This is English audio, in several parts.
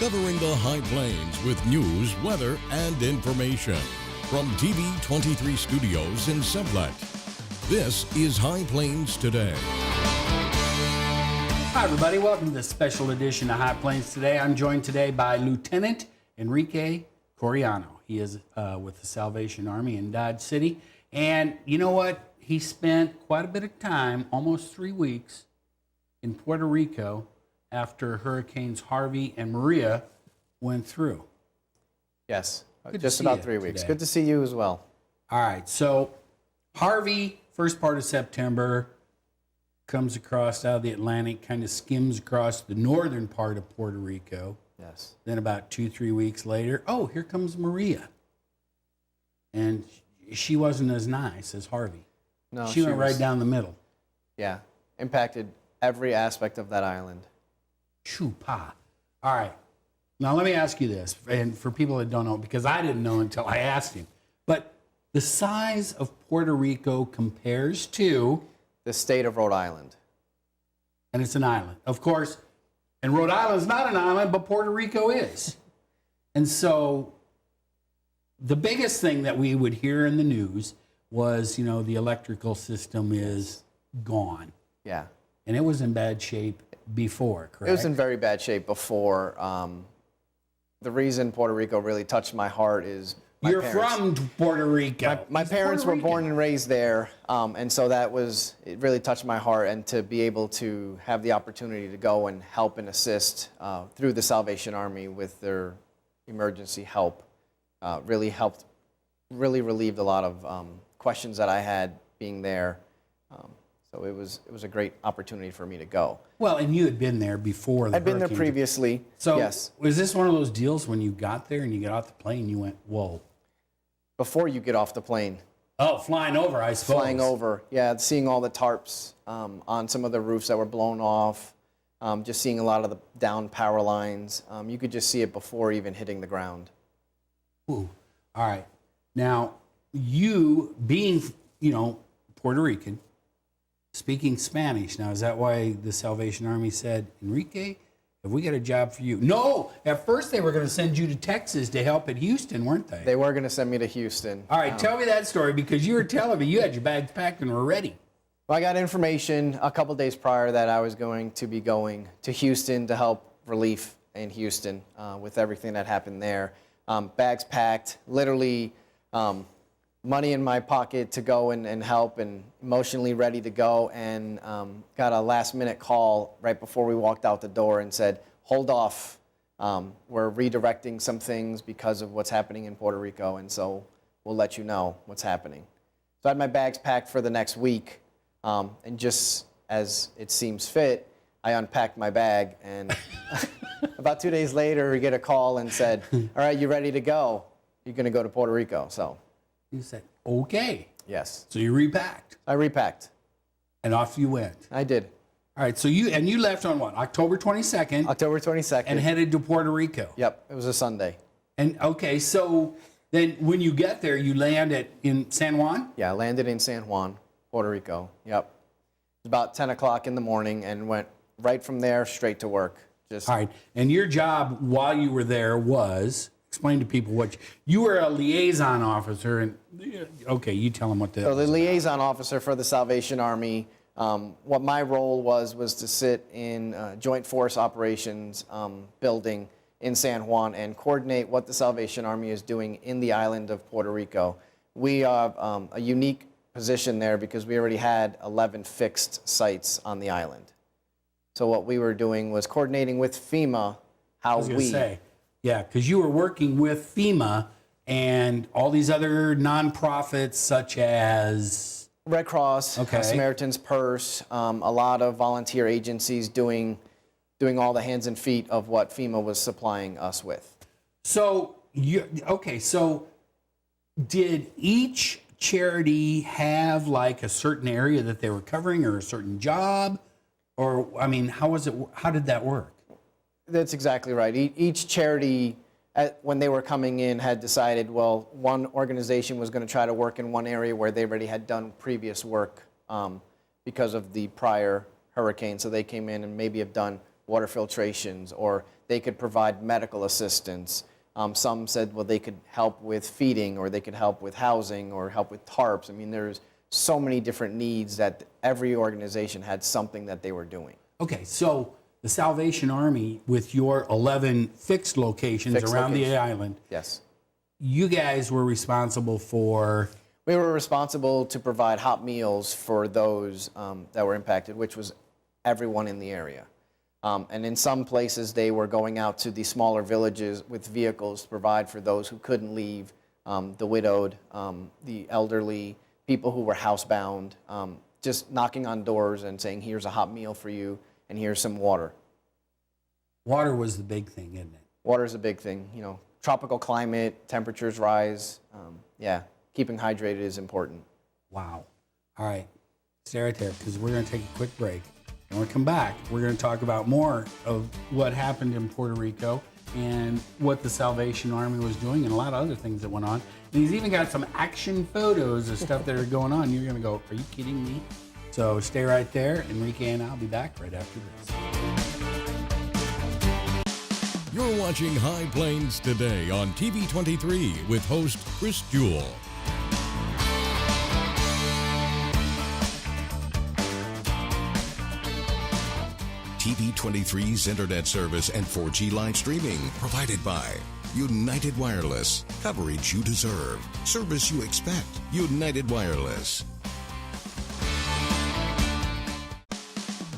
covering the High Plains with news, weather, and information. From TV 23 Studios in Sublette, this is High Plains Today. Hi, everybody. Welcome to this special edition of High Plains Today. I'm joined today by Lieutenant Enrique Coriano. He is with the Salvation Army in Dodge City. And you know what? He spent quite a bit of time, almost 3 weeks, in Puerto Rico after Hurricanes Harvey and Maria went through. Yes, Good to just see about you 3 weeks. today. Good to see you as well. All right, so Harvey, first part of September, comes across out of the Atlantic, kind of skims across the northern part of Puerto Rico. Yes. Then about 2-3 weeks later, oh, here comes Maria. And she wasn't as nice as Harvey. No, she went right was- down the middle. Yeah, impacted every aspect of that island. Choo-pa. All right. Now, let me ask you this, and for people that don't know, because I didn't know until I asked him, but the size of Puerto Rico compares to, The state of Rhode Island. and it's an island. Of course, and Rhode Island's not an island, but Puerto Rico is. And so the biggest thing that we would hear in the news was, you know, the electrical system is gone. Yeah. And it was in bad shape before, correct? It was in very bad shape before. The reason Puerto Rico really touched my heart is You're from Puerto Rico. My He's parents Puerto were born Rican. and raised there, and so it really touched my heart, and to be able to have the opportunity to go and help and assist through the Salvation Army with their emergency help really helped, really relieved a lot of questions that I had being there. So it was a great opportunity for me to go. Well, and you had been there before the I'd been there hurricane. previously, So yes. was this one of those deals when you got there and you got off the plane, you went, whoa. Before you get off the plane, Oh, flying over, I suppose. flying over, yeah, seeing all the tarps on some of the roofs that were blown off, just seeing a lot of the down power lines. You could just see it before even hitting the ground. Ooh. All right. Now, you being, you know, Puerto Rican, speaking Spanish. Now, is that why the Salvation Army said, Enrique, have we got a job for you? No, at first they were going to send you to Texas to help at Houston, weren't they? They were going to send me to Houston. All right, tell me that story because you were telling me you had your bags packed and were ready. Well, I got information a couple days prior that I was going to be going to Houston to help relief in Houston with everything that happened there. Bags packed, literally money in my pocket to go and help, and emotionally ready to go, and got a last-minute call right before we walked out the door and said, hold off. We're redirecting some things because of what's happening in Puerto Rico, and so we'll let you know what's happening. So I had my bags packed for the next week, and just as it seems fit, I unpacked my bag, and about 2 days later, we get a call and said, all right, you ready to go? You're going to go to Puerto Rico, so. You said, okay. Yes, So you repacked I repacked. and off you went. I did. All right, so you left on what, October 22nd October 22nd. and headed to Puerto Rico. Yep, it was a Sunday. And okay, so then when you get there, you land in San Juan? Yeah, I landed in San Juan, Puerto Rico. Yep. It was about 10 o'clock in the morning and went right from there straight to work. Just All right, and your job while you were there was, explain to people what, you were a liaison officer, and okay, you tell them what So the liaison officer for the Salvation Army, what my role was to sit in Joint Force Operations building in San Juan and coordinate what the Salvation Army is doing in the island of Puerto Rico. We have a unique position there because we already had 11 fixed sites on the island. So what we were doing was coordinating with FEMA how I was going to say, yeah, because you were working with FEMA and all these other nonprofits such as Red Cross, Okay. Samaritan's Purse, a lot of volunteer agencies doing all the hands and feet of what FEMA was supplying us with. So so did each charity have like a certain area that they were covering or a certain job? Or, I mean, how did that work? That's exactly right. Each charity, when they were coming in, had decided, well, one organization was going to try to work in one area where they already had done previous work because of the prior hurricane. So they came in and maybe have done water filtrations, or they could provide medical assistance. Some said, well, they could help with feeding, or they could help with housing, or help with tarps. I mean, there's so many different needs that every organization had something that they were doing. Okay, so the Salvation Army, with your 11 fixed locations around the island, Yes. you guys were responsible for... We were responsible to provide hot meals for those that were impacted, which was everyone in the area. And in some places, they were going out to the smaller villages with vehicles to provide for those who couldn't leave, the widowed, the elderly, people who were housebound, just knocking on doors and saying, here's a hot meal for you, and here's some water. Water was the big thing, isn't it? Water is a big thing. You know, tropical climate, temperatures rise. Yeah, keeping hydrated is important. Wow. All right, stay right there, because we're going to take a quick break. And when we come back, we're going to talk about more of what happened in Puerto Rico and what the Salvation Army was doing and a lot of other things that went on. And he's even got some action photos of stuff that are going on. You're going to go, are you kidding me? So stay right there. Enrique and I'll be back right after this. You're watching High Plains Today on TV 23 with host Chris Jewell. TV 23's internet service and 4G live streaming provided by United Wireless. Coverage you deserve. Service you expect. United Wireless.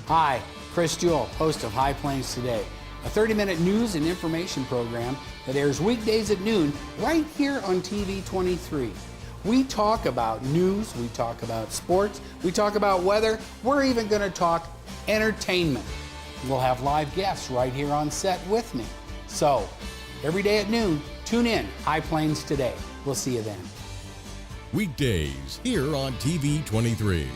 Hi, Chris Jewell, host of High Plains Today, a 30-minute news and information program that airs weekdays at noon right here on TV 23. We talk about news, we talk about sports, we talk about weather, we're even going to talk entertainment. We'll have live guests right here on set with me. So, every day at noon, tune in, High Plains Today. We'll see you then. Weekdays here on TV 23.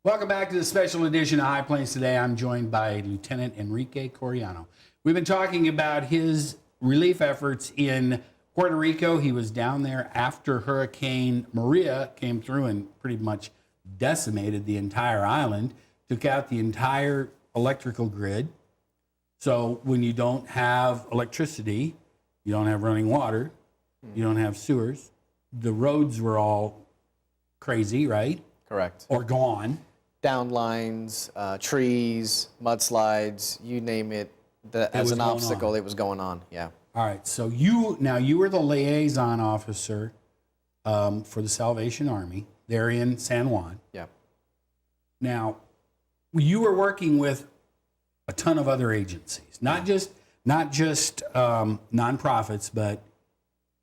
Welcome back to the special edition of High Plains Today. I'm joined by Lieutenant Enrique Coriano. We've been talking about his relief efforts in Puerto Rico. He was down there after Hurricane Maria came through and pretty much decimated the entire island, took out the entire electrical grid. So when you don't have electricity, you don't have running water, you don't have sewers, the roads were all crazy, right? Correct. Or gone. Down lines, trees, mudslides, you name it. As an obstacle, it was going on. Yeah. All right. So you were the liaison officer for the Salvation Army. They're in San Juan. Yeah. Now, you were working with a ton of other agencies, not just nonprofits, but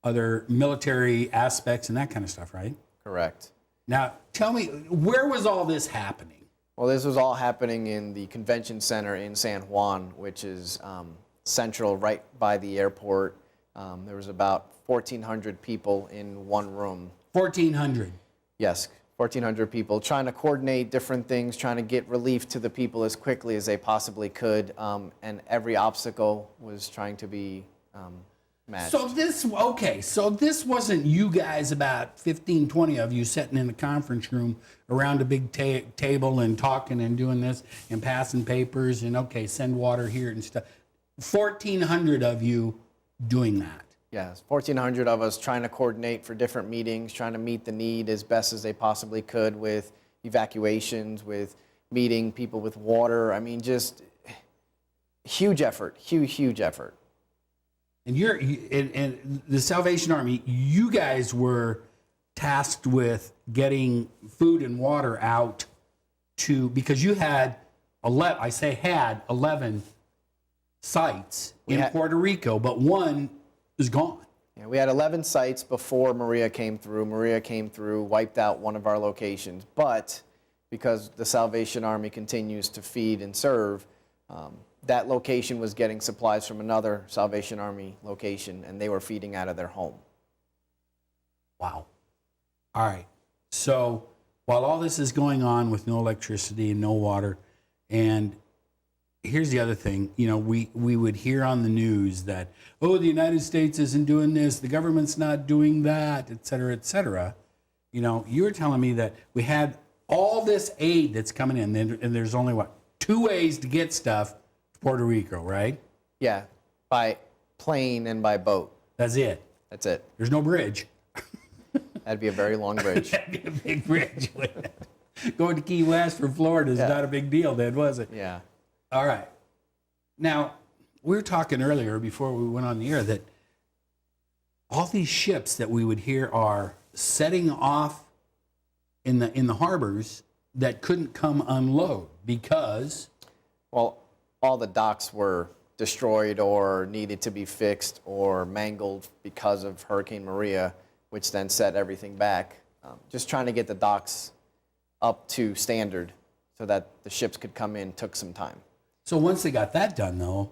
other military aspects and that kind of stuff, right? Correct. Now, tell me, where was all this happening? Well, this was all happening in the convention center in San Juan, which is central, right by the airport. There was about 1,400 people in one room. 1,400. Yes, 1,400 people trying to coordinate different things, trying to get relief to the people as quickly as they possibly could, and every obstacle was trying to be matched. So this wasn't you guys, about 15, 20 of you sitting in the conference room around a big table and talking and doing this and passing papers and, okay, send water here and stuff. 1,400 of you doing that. Yes, 1,400 of us trying to coordinate for different meetings, trying to meet the need as best as they possibly could with evacuations, with meeting people with water. I mean, just huge effort, huge effort. And and the Salvation Army, you guys were tasked with getting food and water out because you had 11 sites in Puerto Rico, but one is gone. Yeah, we had 11 sites before Maria came through. Maria came through, wiped out one of our locations, but because the Salvation Army continues to feed and serve, that location was getting supplies from another Salvation Army location, and they were feeding out of their home. Wow. All right. So while all this is going on with no electricity and no water, and here's the other thing, we would hear on the news that, the United States isn't doing this, the government's not doing that, et cetera, et cetera. You were telling me that we had all this aid that's coming in, and there's only, 2 ways to get stuff to Puerto Rico, right? Yeah, by plane and by boat. That's it. That's it. There's no bridge. That'd be a very long bridge. That'd be a big bridge. Going to Key West from Florida is not a big deal then, was it? Yeah. All right. Now, we were talking earlier before we went on the air that all these ships that we would hear are setting off in the harbors that couldn't come unload because Well, all the docks were destroyed or needed to be fixed or mangled because of Hurricane Maria, which then set everything back. Just trying to get the docks up to standard so that the ships could come in took some time. so once they got that done though,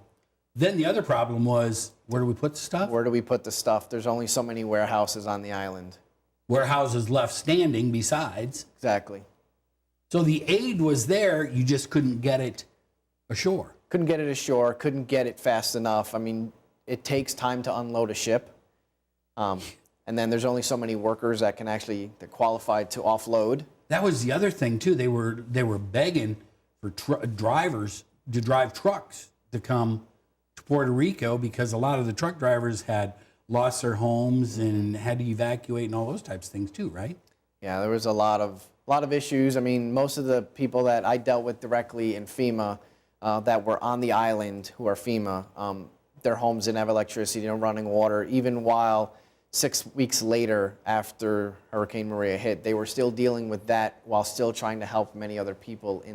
then the other problem was where do we put the stuff? Where do we put the stuff? There's only so many warehouses on the island. Warehouses left standing besides. Exactly. So the aid was there, you just couldn't get it ashore. Couldn't get it ashore, couldn't get it fast enough. I mean, it takes time to unload a ship. And then there's only so many workers that can actually, they're qualified to offload. That was the other thing too. They were begging for drivers to drive trucks to come to Puerto Rico because a lot of the truck drivers had lost their homes and had to evacuate and all those types of things too, right? Yeah, there was a lot of issues. I mean, most of the people that I dealt with directly in FEMA that were on the island who are FEMA, their homes didn't have electricity, running water. Even while 6 weeks later after Hurricane Maria hit, they were still dealing with that while still trying to help many other people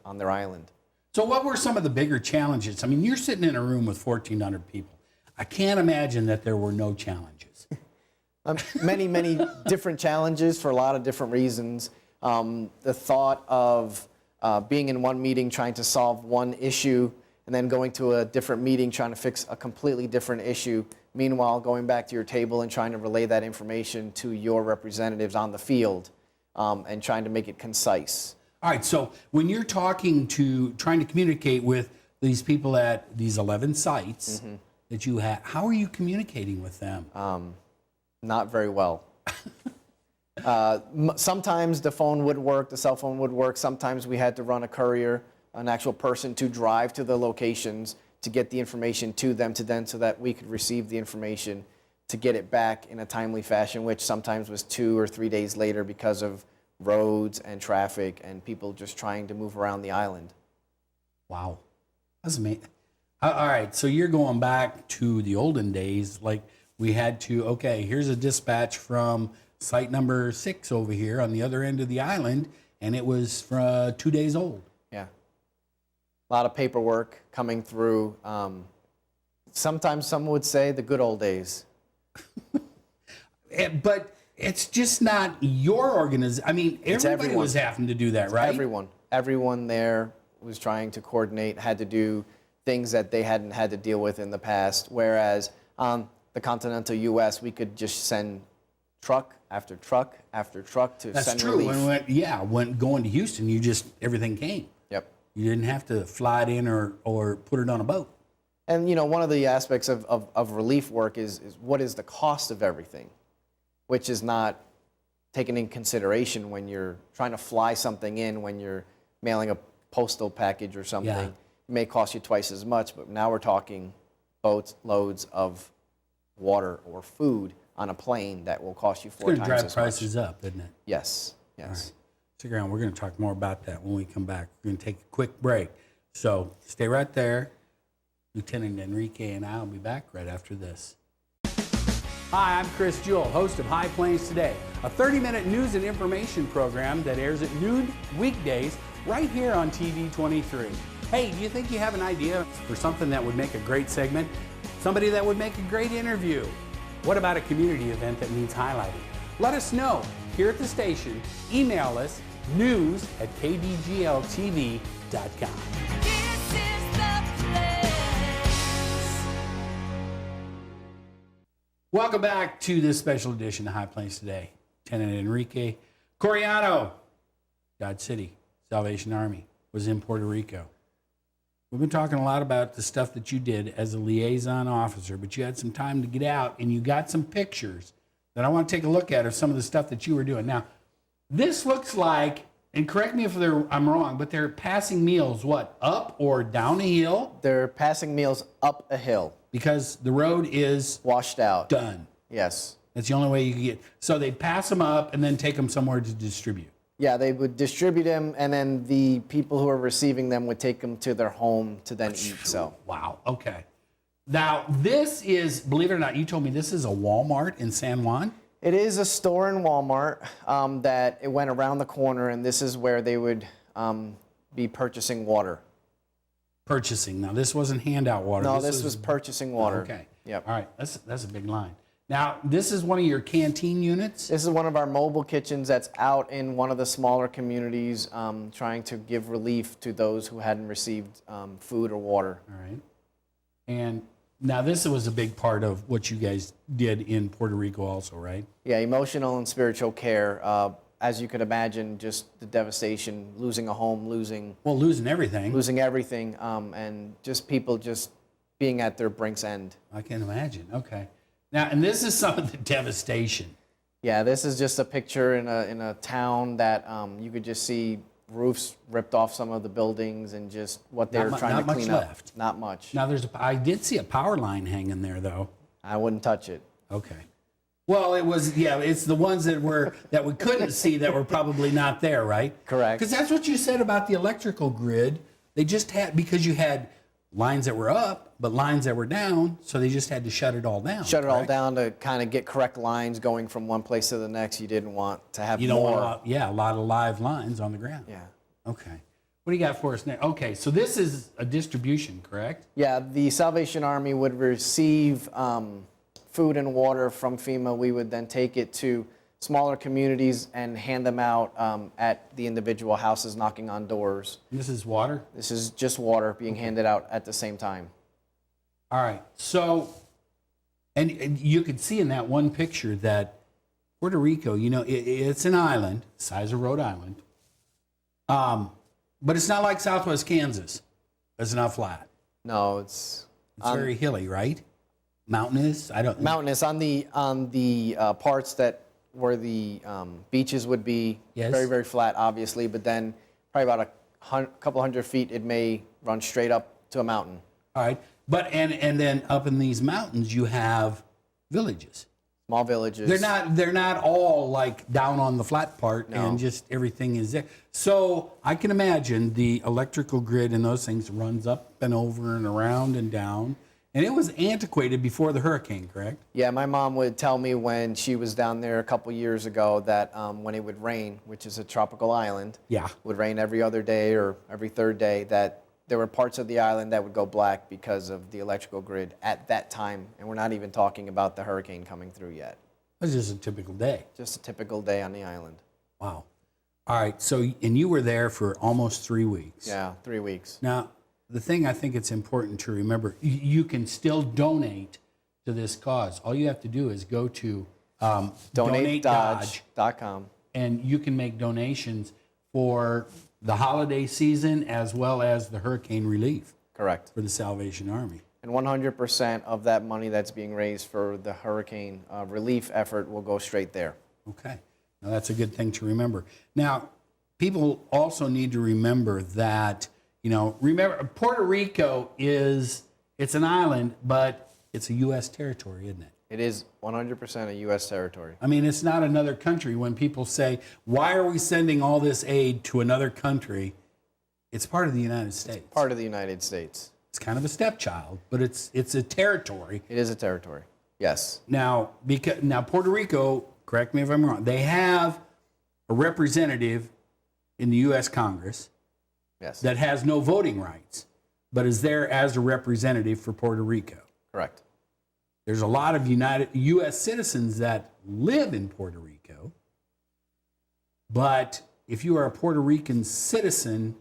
on their island. So what were some of the bigger challenges? I mean, you're sitting in a room with 1,400 people. I can't imagine that there were no challenges. Many different challenges for a lot of different reasons. The thought of being in one meeting trying to solve one issue and then going to a different meeting trying to fix a completely different issue. Meanwhile, going back to your table and trying to relay that information to your representatives on the field and trying to make it concise. All right, so when you're trying to communicate with these people at these 11 sites that you have, how are you communicating with them? Not very well. Sometimes the phone would work, the cell phone would work. Sometimes we had to run a courier, an actual person to drive to the locations to get the information to them so that we could receive the information to get it back in a timely fashion, which sometimes was 2 or 3 days later because of roads and traffic and people just trying to move around the island. Wow. That's amazing. All right, so you're going back to the olden days, like we had to, okay, here's a dispatch from site number 6 over here on the other end of the island, and it was 2 days old. Yeah. A lot of paperwork coming through. Sometimes someone would say the good old days. But it's just not your organization. I mean, everybody was having to do that, right? Everyone there was trying to coordinate, had to do things that they hadn't had to deal with in the past. Whereas on the continental U.S., we could just send truck after truck after truck to send relief. That's true. When going to Houston, everything came. Yep. You didn't have to fly it in or put it on a boat. And one of the aspects of relief work is what is the cost of everything, which is not taken in consideration when you're trying to fly something in, when you're mailing a postal package or something. Yeah. It may cost you twice as much, but now we're talking boats, loads of water or food on a plane that will cost you 4 times as much. It's going to drive prices up, isn't it? Yes. All right. Stick around. We're going to talk more about that when we come back. We're going to take a quick break. So stay right there. Lieutenant Enrique and I will be back right after this. Hi, I'm Chris Jewell, host of High Plains Today, a 30-minute news and information program that airs at noon weekdays right here on TV 23. Hey, do you think you have an idea for something that would make a great segment? Somebody that would make a great interview? What about a community event that needs highlighting? Let us know here at the station. Email us news@kdgltv.com. Welcome back to this special edition of High Plains Today. Lieutenant Enrique Coriano, Dodge City, Salvation Army, was in Puerto Rico. We've been talking a lot about the stuff that you did as a liaison officer, but you had some time to get out and you got some pictures that I want to take a look at of some of the stuff that you were doing. Now, this looks like, and correct me if I'm wrong, but they're passing meals, what, up or down a hill? They're passing meals up a hill, Because the road is washed out. done. Yes. That's the only way you can get. So they'd pass them up and then take them somewhere to distribute. Yeah, they would distribute them, and then the people who are receiving them would take them to their home to then eat. So Wow. Okay. Now, this is, believe it or not, you told me this is a Walmart in San Juan. it is a store in Walmart that it went around the corner, and this is where they would be purchasing water. Purchasing. Now, this wasn't handout water. No, this was purchasing water. Okay. Yep. All right. That's a big line. Now, this is one of your canteen units. This is one of our mobile kitchens that's out in one of the smaller communities, trying to give relief to those who hadn't received food or water. All right. And now this was a big part of what you guys did in Puerto Rico also, right? Yeah, emotional and spiritual care. As you could imagine, just the devastation, losing a home, losing Well, losing everything. everything, and just people just being at their brink's end. I can imagine. Okay. Now, and this is some of the devastation. Yeah, this is just a picture in a town that you could just see roofs ripped off some of the buildings and just what they were trying not to much clean up. left. Not much. Now, I did see a power line hanging there, though. I wouldn't touch it. Okay. Well, it's the ones that we couldn't see that were probably not there, right? Correct. Because that's what you said about the electrical grid. They just had, because you had lines that were up, but lines that were down, so they just had to shut it all down. Shut it all correct? down to kind of get correct lines going from one place to the next. You didn't want to have You don't more. want, a lot of live lines on the ground. Yeah. Okay. What do you got for us next? Okay, so this is a distribution, correct? Yeah, the Salvation Army would receive food and water from FEMA. We would then take it to smaller communities and hand them out at the individual houses, knocking on doors. This is water? This is just water being handed out at the same time. All right. So, and you could see in that one picture that Puerto Rico, it's an island, size of Rhode Island, but it's not like Southwest Kansas. It's not flat. No, it's It's very hilly, right? Mountainous. I don't. mountainous on the parts that where the beaches would be. Yes. Very, very flat, obviously, but then probably about a couple hundred feet, it may run straight up to a mountain. All right. But and then up in these mountains you have villages. Small villages. They're not all like down on the flat part No. and just everything is there. So I can imagine the electrical grid and those things runs up and over and around and down. And it was antiquated before the hurricane, correct? Yeah, my mom would tell me when she was down there a couple years ago that when it would rain, which is a tropical island, Yeah. would rain every other day or every third day, that there were parts of the island that would go black because of the electrical grid at that time. And we're not even talking about the hurricane coming through yet. It was just a typical day. Just a typical day on the island. Wow. All right. So, and you were there for almost 3 weeks. Yeah, 3 weeks. Now, the thing I think it's important to remember, you can still donate to this cause. All you have to do is go to Donate Dodge, DonateDodge.com. and you can make donations for the holiday season as well as the hurricane relief Correct. for the Salvation Army. And 100% of that money that's being raised for the hurricane relief effort will go straight there. Okay. Now, that's a good thing to remember. Now, people also need to remember that, remember, Puerto Rico it's an island, but it's a U.S. territory, isn't it? It is 100% a U.S. territory. I mean, it's not another country. When people say, why are we sending all this aid to another country? It's part of the United States. Part of the United States. It's kind of a stepchild, but it's a territory. It is a territory. Yes. Now, Puerto Rico, correct me if I'm wrong, they have a representative in the U.S. Congress Yes. that has no voting rights, but is there as a representative for Puerto Rico. Correct. There's a lot of U.S. citizens that live in Puerto Rico, but if you are a Puerto Rican citizen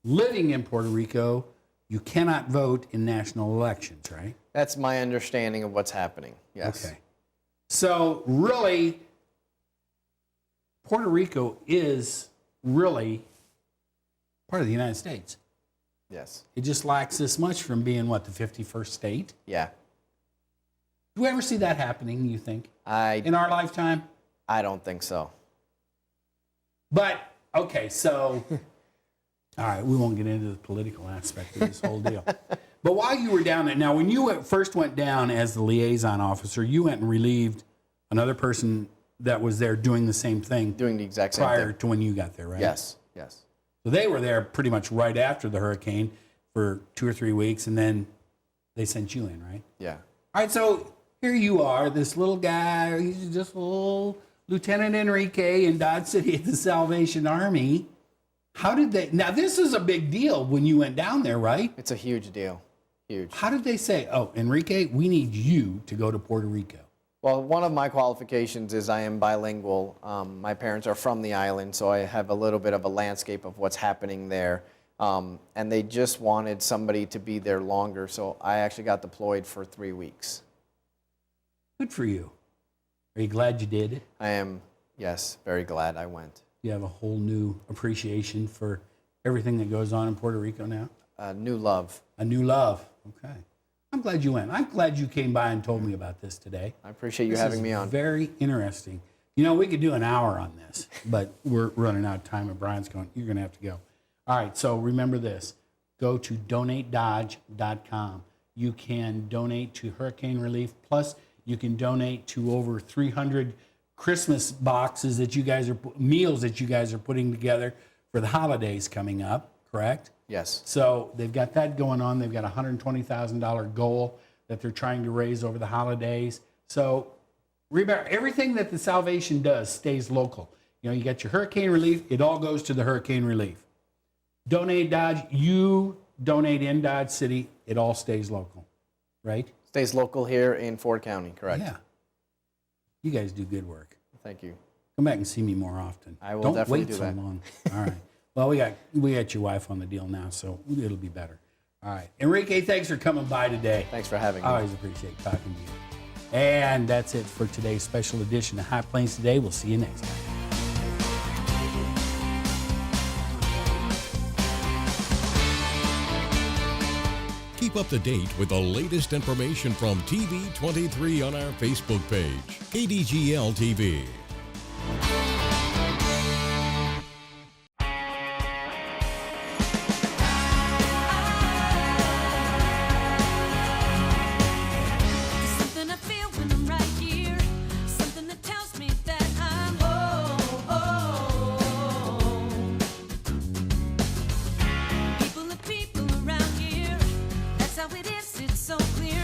living in Puerto Rico, you cannot vote in national elections, right? That's my understanding of what's happening. Yes. Okay. So really, Puerto Rico is really part of the United States. Yes. It just lacks this much from being, the 51st state? Yeah. Do we ever see that happening, you think, I in our lifetime? don't think so. But Okay, so, all right, we won't get into the political aspect of this whole deal. But while you were down there, now when you first went down as the liaison officer, you went and relieved another person that was there doing the same thing Doing the exact same prior thing. to when you got there, right? Yes, yes. So they were there pretty much right after the hurricane for 2 or 3 weeks, and then they sent you in, right? Yeah. All right, so here you are, this little guy, he's just a little Lieutenant Enrique in Dodge City at the Salvation Army. How did they, now this is a big deal when you went down there, right? It's a huge deal. Huge. How did they say, oh, Enrique, we need you to go to Puerto Rico? Well, one of my qualifications is I am bilingual. My parents are from the island, so I have a little bit of a landscape of what's happening there. And they just wanted somebody to be there longer, so I actually got deployed for 3 weeks. Good for you. Are you glad you did it? I am, yes, very glad I went. You have a whole new appreciation for everything that goes on in Puerto Rico now? New love. A new love. Okay. I'm glad you went. I'm glad you came by and told me about this today. I appreciate you having me on. Very interesting. You know, we could do an hour on this, but we're running out of time, and Brian's going, you're going to have to go. All right, so remember this. Go to donatedodge.com. You can donate to hurricane relief, plus you can donate to over 300 Christmas boxes that you guys are, meals that you guys are putting together for the holidays coming up, correct? Yes. So they've got that going on. They've got a $120,000 goal that they're trying to raise over the holidays. So remember, everything that the Salvation does stays local. You know, you got your hurricane relief. It all goes to the hurricane relief. Donate Dodge. You donate in Dodge City. It all stays local, right? Stays local here in Ford County, correct? Yeah. You guys do good work. Thank you. Come back and see me more often. I will Don't definitely wait do so that. long. All right. Well, we got your wife on the deal now, so it'll be better. All right. Enrique, thanks for coming by today. Thanks for having me. I always appreciate talking to you. And that's it for today's special edition of High Plains Today. We'll see you next time. Keep up to date with the latest information from TV23 on our Facebook page, KDGL TV. Something I feel when I'm right here, something that tells me that I'm home. People are people around here, that's how it is, it's so clear.